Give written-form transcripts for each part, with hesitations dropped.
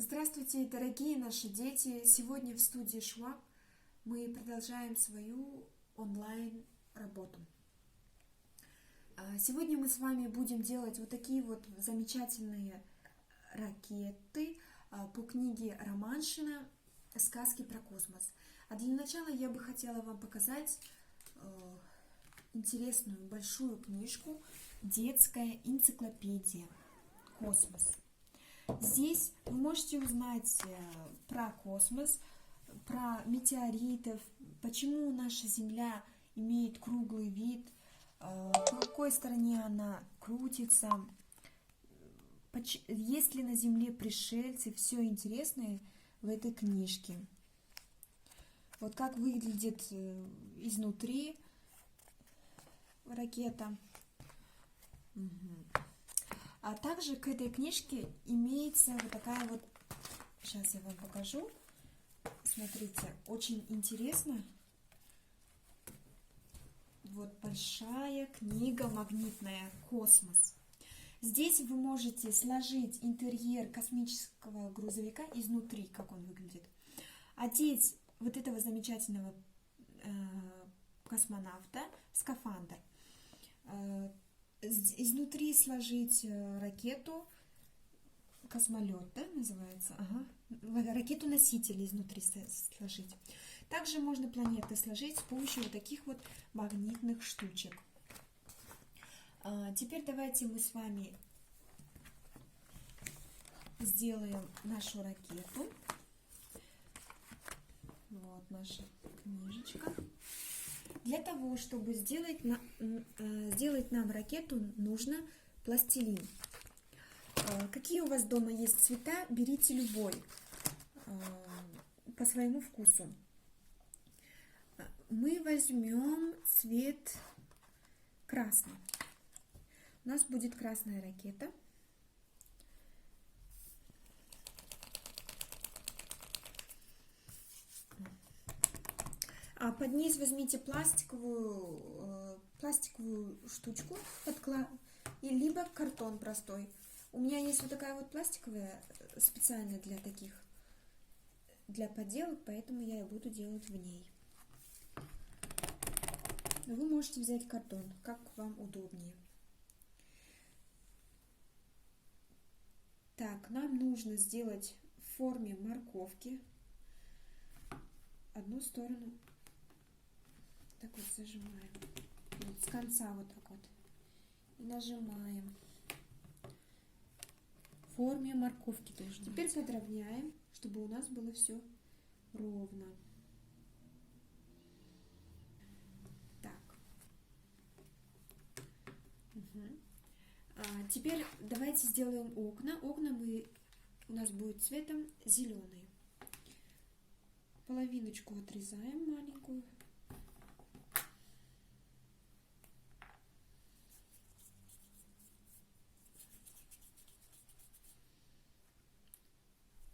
Здравствуйте, дорогие наши дети! Сегодня в студии Шваб мы продолжаем свою онлайн-работу. Сегодня мы с вами будем делать вот такие вот замечательные ракеты по книге Романшина «Сказки про космос». А для начала я бы хотела вам показать интересную большую книжку «Детская энциклопедия Космос». Здесь вы можете узнать про космос, про метеоритов, почему наша Земля имеет круглый вид, по какой стороне она крутится, есть ли на Земле пришельцы, все интересное в этой книжке. Вот как выглядит изнутри ракета. А также к этой книжке имеется вот такая вот, сейчас я вам покажу, смотрите, очень интересно. Вот большая книга магнитная «Космос». Здесь вы можете сложить интерьер космического грузовика изнутри, как он выглядит, одеть вот этого замечательного космонавта в скафандр, изнутри сложить ракету, космолет, да, называется, ракету-носитель изнутри сложить. Также можно планеты сложить с помощью вот таких вот магнитных штучек. Теперь давайте мы с вами сделаем нашу ракету. Вот наша книжечка. Для того, чтобы сделать нам ракету, нужно пластилин. Какие у вас дома есть цвета, берите любой по своему вкусу. Мы возьмем цвет красный. У нас будет красная ракета. А под низ возьмите пластиковую штучку, либо картон простой. У меня есть вот такая вот пластиковая, специально для поделок, поэтому я и буду делать в ней. Вы можете взять картон, как вам удобнее. Так, нам нужно сделать в форме морковки одну сторону. Так вот зажимаем, вот с конца вот так вот, и нажимаем. В форме морковки должно. Теперь подровняем, чтобы у нас было все ровно. Так. Теперь давайте сделаем окна. Окна у нас будет цветом зеленый. Половиночку отрезаем маленькую.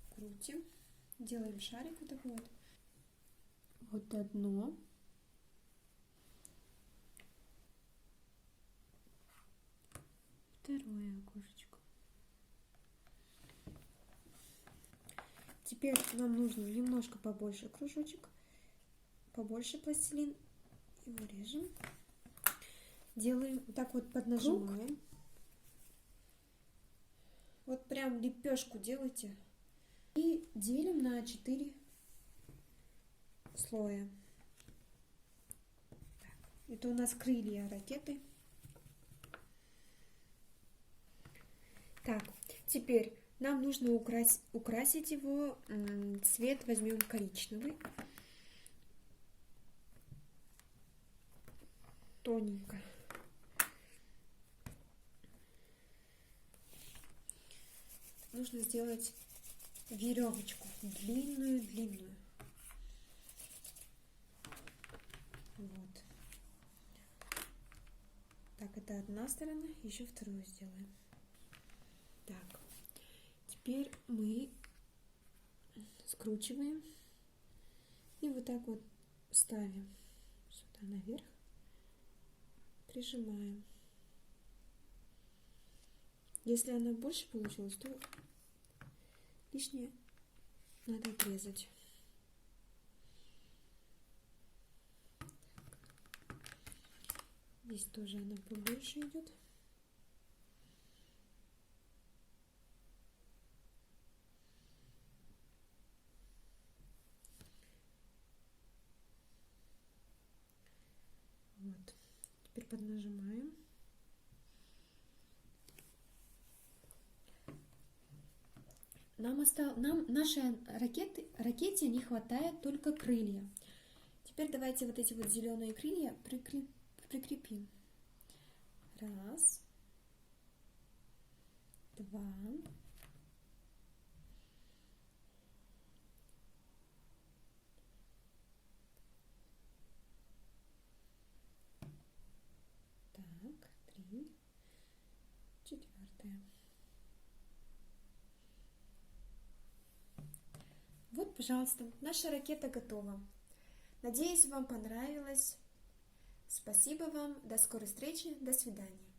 Крутим, делаем шарик вот такой вот. Вот одно. Второе окошечко. Теперь нам нужно немножко побольше кружочек, побольше пластилин. Его режем. Делаем вот так вот, поднажимаем. Вот прям лепешку делайте. И делим на 4 слоя. Так, это у нас крылья ракеты. Так, теперь нам нужно украсить его. Цвет возьмем коричневый. Тоненько. Нужно сделать веревочку длинную. Вот. Так, это одна сторона, еще вторую сделаем. Так, теперь мы скручиваем и вот так вот ставим сюда наверх, прижимаем. Если она больше получилась, то Лишнее надо отрезать. Здесь тоже она побольше идет. Вот. Теперь поднажимаем. Нам нашей ракете не хватает только крылья. Теперь давайте вот эти вот зеленые крылья прикрепим. Раз, два, так, три, четвертое. Вот, пожалуйста, наша ракета готова. Надеюсь, вам понравилось. Спасибо вам. До скорой встречи. До свидания.